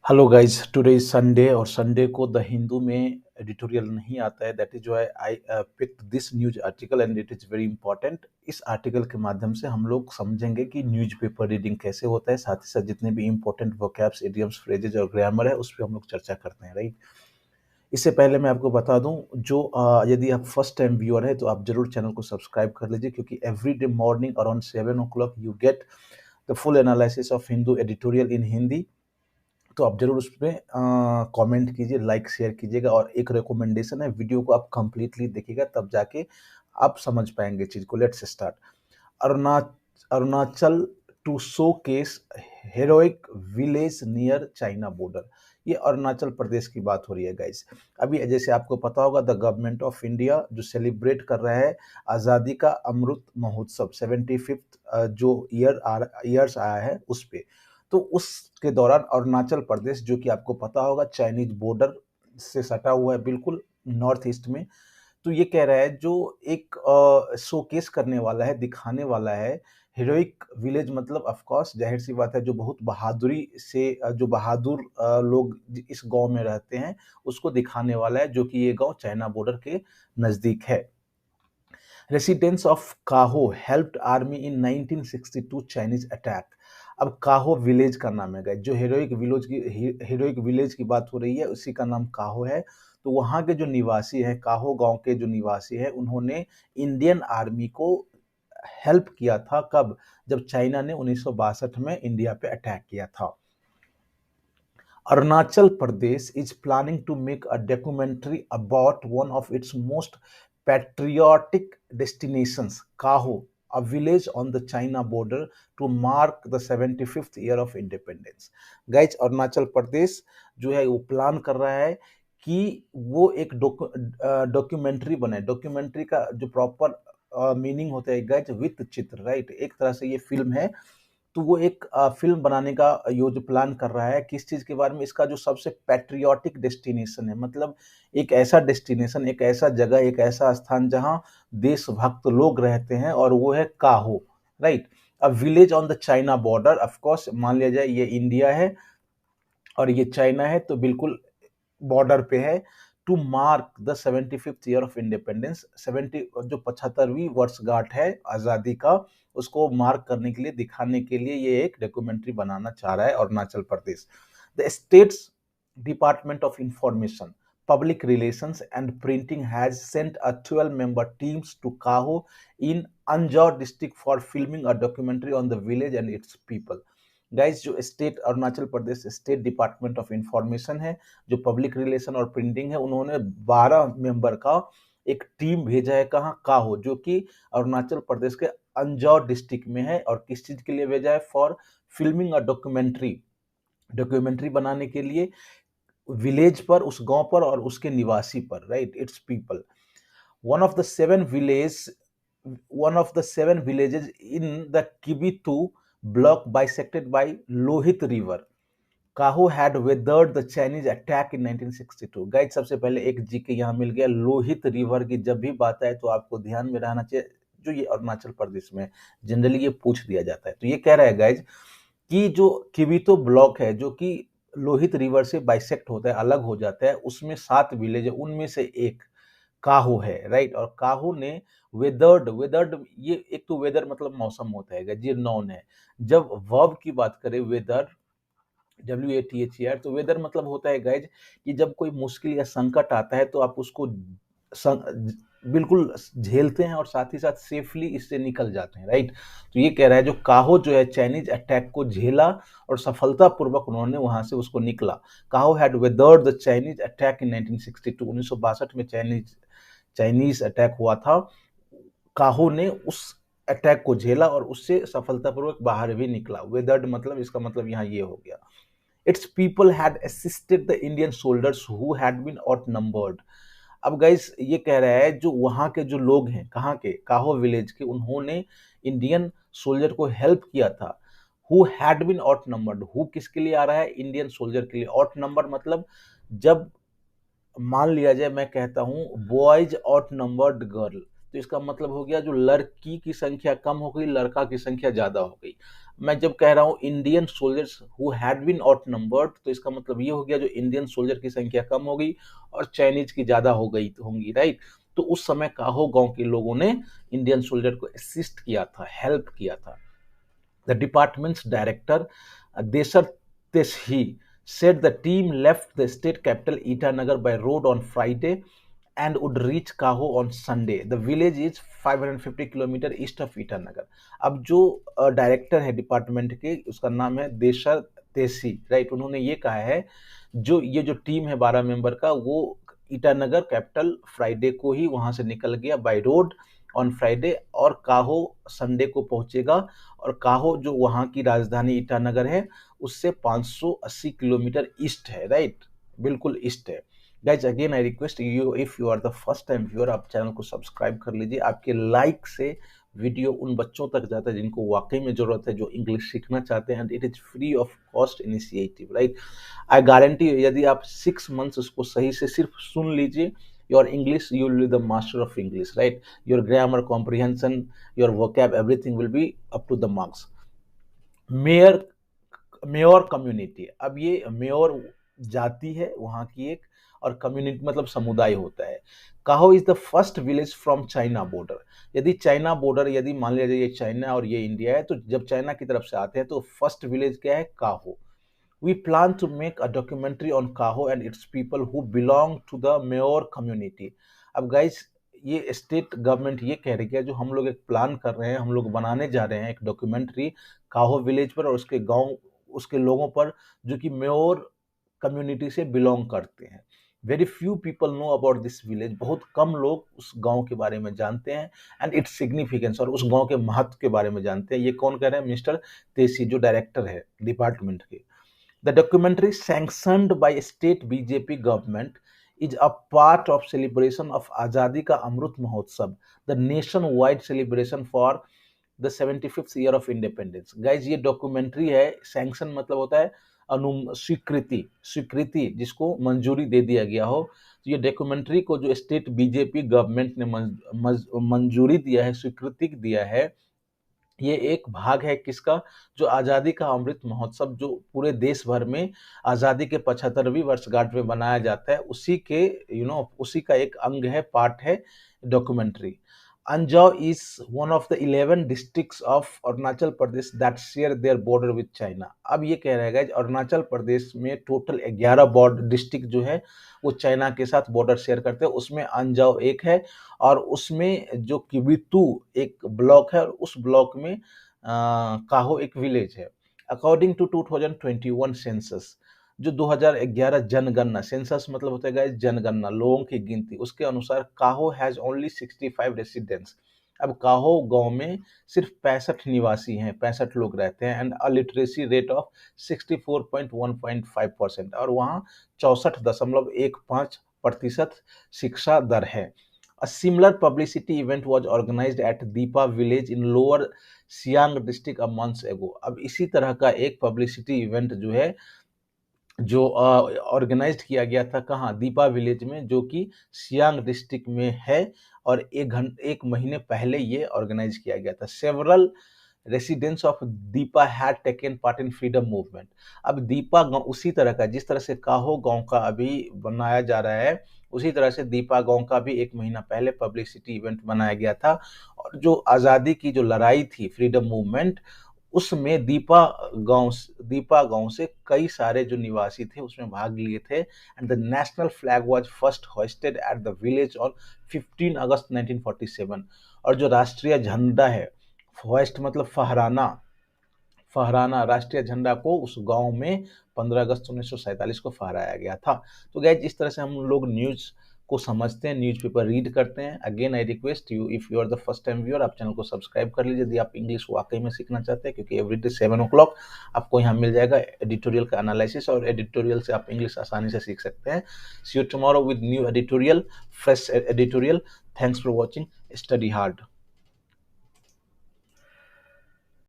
Hello guys, today is Sunday और Sunday को the Hindu में एडिटोरियल नहीं आता है। That is why I picked this news article and it is very important. इस आर्टिकल के माध्यम से हम लोग समझेंगे कि न्यूज़पेपर रीडिंग कैसे होता है, साथ ही साथ जितने भी इंपॉर्टेंट वोकैब्स, इडियम्स, फ्रेजेज और ग्रामर है उस पर हम लोग चर्चा करते हैं, राइट। इससे पहले मैं आपको बता दूं, जो यदि आप फर्स्ट टाइम व्यूअर है तो आप जरूर चैनल को सब्सक्राइब कर लीजिए, क्योंकि every day morning around 7 o'clock you get the full analysis of Hindu editorial in Hindi. तो आप ज़रूर उसपे कमेंट कीजिए, लाइक शेयर कीजिएगा, और एक रिकमेंडेशन है, वीडियो को आप कंप्लीटली देखिएगा तब जाके आप समझ पाएंगे चीज़ को। Let's start. Aruna Arunachal to showcase heroic village near China border. ये अरुणाचल प्रदेश की बात हो रही है गाइस। अभी जैसे आपको पता होगा, द गवर्नमेंट ऑफ इंडिया जो सेलिब्रेट कर रहा है आज़ादी का अमृत महोत्सव 75th जो ईयर्स आया है उस पे। तो उसके दौरान अरुणाचल प्रदेश, जो कि आपको पता होगा चाइनीज बॉर्डर से सटा हुआ है बिल्कुल नॉर्थ ईस्ट में, तो ये कह रहा है जो एक शोकेस करने वाला है, दिखाने वाला है हीरोइक विलेज, मतलब ऑफ कोर्स जाहिर सी बात है जो बहुत बहादुरी से जो बहादुर लोग इस गांव में रहते हैं उसको दिखाने वाला है, जो कि ये गांव चाइना बॉर्डर के नजदीक है। रेसिडेंट्स ऑफ काहो हेल्प्ड आर्मी इन 1962 चाइनीज अटैक। अब काहो विलेज का नाम है गाइस, जो हीरोइक विलेज की बात हो रही है उसी का नाम काहो है। तो वहाँ के जो निवासी हैं, काहो गांव के जो निवासी हैं, उन्होंने इंडियन आर्मी को हेल्प किया था। कब? जब चाइना ने 1962 में इंडिया पे अटैक किया था। Arunachal Pradesh is planning to make a documentary about one of its most patriotic destinations, Kaho, a village on the China border, to mark the 75th year of independence. Guys, Arunachal Pradesh जो है वो plan कर रहा है कि वो एक documentary बने। डॉक्यूमेंट्री का जो प्रॉपर मीनिंग होता है गाइज, विथ चित्र, राइट। एक तरह से ये फिल्म है। तो वो एक फिल्म बनाने का जो प्लान कर रहा है, किस चीज के बारे में? इसका जो सबसे पैट्रियोटिक डेस्टिनेशन है, मतलब एक ऐसा डेस्टिनेशन, एक ऐसा जगह, एक ऐसा स्थान जहां देशभक्त लोग रहते हैं, और वो है काहो, right. A village on the China border, of course मान लिया जाए ये इंडिया है और ये चाइना है, तो बिल्कुल बॉर्डर पे है। To mark the 75th year of independence, 70 जो 75वीं वर्षगांठ है आजादी का, उसको मार्क करने के लिए, दिखाने के लिए ये एक डॉक्यूमेंट्री बनाना चाह रहा है Arunachal Pradesh. The states department of information, public relations and printing has sent a 12-member teams to Kaho in Anjaw district for filming a documentary on the village and its people. Guys, जो state Arunachal Pradesh state department of information है, जो public relation और printing है, उन्होंने 12 member का एक team भेजा है। कहाँ? काहो, जो कि अरुणाचल प्रदेश के अंजौर डिस्ट्रिक्ट में है। और किस चीज के लिए भेजा है? For filming a documentary, documentary बनाने के लिए विलेज पर, उस गांव पर और उसके निवासी पर, right, it's people. One of the seven village one of the seven villages in the Kibitu block bisected by Lohit River. काहो had weathered the Chinese attack in 1962। Guide, सबसे पहले एक जीके यहाँ मिल गया। लोहित रिवर की जब भी बात आए तो आपको ध्यान में रहना चाहिए, जो ये अरुणाचल प्रदेश में जनरली ये पूछ दिया जाता है। तो ये कह रहा है गाइज कि जो किबितो ब्लॉक है, जो कि लोहित रिवर से बाइसेक्ट होता है, अलग हो जाता है, उसमें 7 विलेज है, उनमें से एक काहो है, राइट। और काहो ने वेदर्ड, ये एक तो वेदर मतलब मौसम होता है, ये नॉन है। जब वर्ब की बात करें, वेदर, WATHER, तो वेदर मतलब होता है गाइज कि जब कोई मुश्किल या संकट आता है तो आप उसको बिल्कुल झेलते हैं और साथ ही साथ सेफली इससे निकल जाते हैं, राइट। तो ये कह रहा है जो काहो जो है चाइनीज अटैक को झेला और सफलतापूर्वक उन्होंने वहां से उसको निकला। काहो had weathered the Chinese attack in 1962, 1962 में चाइनीज अटैक हुआ था। काहो ने उस अटैक को झेला और उससे सफलतापूर्वक बाहर भी निकला। वेदर्ड मतलब, इसका मतलब यहाँ ये हो गया। Its people had assisted the Indian soldiers who had been outnumbered. अब गाइस ये कह रहा है जो वहां के जो लोग हैं, कहाँ के? काहो विलेज के, उन्होंने इंडियन सोल्जर को हेल्प किया था। Who had been outnumbered, who किसके लिए आ रहा है? इंडियन सोल्जर के लिए। आउट नंबर मतलब जब मान लिया जाए मैं कहता हूं बॉयज आउट नंबर्ड गर्ल, तो इसका मतलब हो गया जो लड़की की संख्या कम हो गई, लड़का की संख्या ज्यादा हो गई। मैं जब कह रहा हूँ Indian soldiers who had been outnumbered, तो इसका मतलब ये हो गया जो इंडियन सोल्जर की संख्या कम हो गई और चाइनीज की ज्यादा हो गई होंगी, राइट। तो उस समय काहो गांव के लोगों ने इंडियन सोल्जर को असिस्ट किया था, हेल्प किया था। The department's director, Desar Teshi, said the team left the state capital Itanagar by road on Friday and would reach Kaho on Sunday. The village is 550 kilometre east of Itanagar. अब जो director है department के, उसका नाम है देशर तेसी, right. उन्होंने ये कहा है जो ये जो टीम है 12 मेंबर का, वो ईटानगर कैपिटल फ्राइडे को ही वहां से निकल गया बाय रोड ऑन फ्राइडे, और काहो संडे को पहुंचेगा। और काहो जो वहां की राजधानी ईटानगर है उससे 580 किलोमीटर ईस्ट है, राइट, बिल्कुल ईस्ट है। Guys again I request you, if you are the first time viewer, आप चैनल को सब्सक्राइब कर लीजिए। आपके लाइक से वीडियो उन बच्चों तक जाता है जिनको वाकई में जरूरत है, जो इंग्लिश सीखना चाहते हैं, and it is free of cost initiative, right. I guarantee यदि आप 6 मंथ्स उसको सही से सिर्फ सुन लीजिए, your English, you will be the master of English, right? Your grammar comprehension, your vocab, everything will be up to the marks. Mayor mayor community, अब ये mayor जाति है वहाँ की एक, और कम्युनिटी मतलब समुदाय होता है। काहो is the first village from China border. यदि चाइना बॉर्डर, यदि मान लीजिए ये चाइना और ये इंडिया है, तो जब चाइना की तरफ से आते हैं तो फर्स्ट विलेज क्या है? काहो। We plan to make a documentary on Kaho and its people who belong to the Mayor community. अब गाइस ये स्टेट गवर्नमेंट ये कह रही है, जो हम लोग एक प्लान कर रहे हैं, हम लोग बनाने जा रहे हैं एक डॉक्यूमेंट्री काहो विलेज पर और उसके गांव, उसके लोगों पर जो कि मेयर कम्युनिटी से बिलोंग करते हैं। Very few people know about this village, बहुत कम लोग उस गांव के बारे में जानते हैं, एंड इट्स सिग्निफिकेंस, और उस गांव के महत्व के बारे में जानते हैं। ये कौन कह रहे हैं? मिस्टर तेसी, जो डायरेक्टर है डिपार्टमेंट के। The documentary, sanctioned by state BJP government, is a part of celebration of Azadi Ka Amrut Mahotsav, the nationwide celebration for the 75th year of independence. Guys, ये डॉक्यूमेंट्री है, sanction मतलब होता है स्वीकृति, स्वीकृति जिसको मंजूरी दे दिया गया हो। तो ये डॉक्यूमेंट्री को जो स्टेट बीजेपी गवर्नमेंट ने मंजूरी दिया है, स्वीकृति दिया है, ये एक भाग है किसका? जो आज़ादी का अमृत महोत्सव जो पूरे देश भर में आज़ादी के 75वीं वर्षगांठ में बनाया जाता है, उसी के उसी का एक अंग है, पार्ट है documentary. Anjaw is one of the 11 districts of Arunachal Pradesh that share their border with China. अब ये कह रहा है अरुणाचल प्रदेश में टोटल 11 बॉर्डर डिस्ट्रिक्ट जो है वो चाइना के साथ बॉर्डर शेयर करते हैं, उसमें अंजाव एक है, और उसमें जो किबितू एक ब्लॉक है, और उस ब्लॉक में काहो एक विलेज है। अकॉर्डिंग टू 2021 सेंसस, जो 2011 जनगणना, सेंसस मतलब होता है गाइस जनगणना, लोगों की गिनती, उसके अनुसार काहो हैज ओनली 65 रेसिडेंट्स। अब काहो गांव में सिर्फ 65 निवासी हैं, 65 लोग रहते हैं, एंड लिटरेसी रेट ऑफ 64.1.5%, और वहाँ 64.15% शिक्षा दर है। A similar publicity event was organized at Deepa village in Lower Siang district a month ago. अब इसी तरह का एक पब्लिसिटी इवेंट जो है जो ऑर्गेनाइज्ड किया गया था, कहाँ? दीपा विलेज में, जो कि सियांग डिस्ट्रिक्ट में है, और एक महीने पहले ये ऑर्गेनाइज किया गया था। Several residents of Deepa had taken part in freedom movement. अब दीपा गांव उसी तरह का, जिस तरह से काहो गांव का अभी बनाया जा रहा है, उसी तरह से दीपा गांव का भी एक महीना पहले पब्लिसिटी इवेंट बनाया गया था, और जो आज़ादी की जो लड़ाई थी, फ्रीडम मूवमेंट, उसमें दीपा गांव से कई सारे जो निवासी थे उसमें भाग लिए थे, and the national flag was first hosted at the village on 15 अगस्त 1947। और जो राष्ट्रीय झंडा है, होस्ट मतलब फहराना, फहराना राष्ट्रीय झंडा को उस गांव में 15 अगस्त 1947 को फहराया गया था। तो गाइस इस तरह से हम लोग न्यूज़ को समझते हैं, न्यूज़पेपर रीड करते हैं। Again I request you, if you are the first time viewer, आप चैनल को सब्सक्राइब कर लीजिए यदि आप इंग्लिश वाकई में सीखना चाहते हैं, क्योंकि एवरीडे 7 o'clock आपको यहाँ मिल जाएगा एडिटोरियल का एनालिसिस, और एडिटोरियल से आप इंग्लिश आसानी से सीख सकते हैं। See you tomorrow with new editorial, fresh editorial. Thanks for watching, study hard.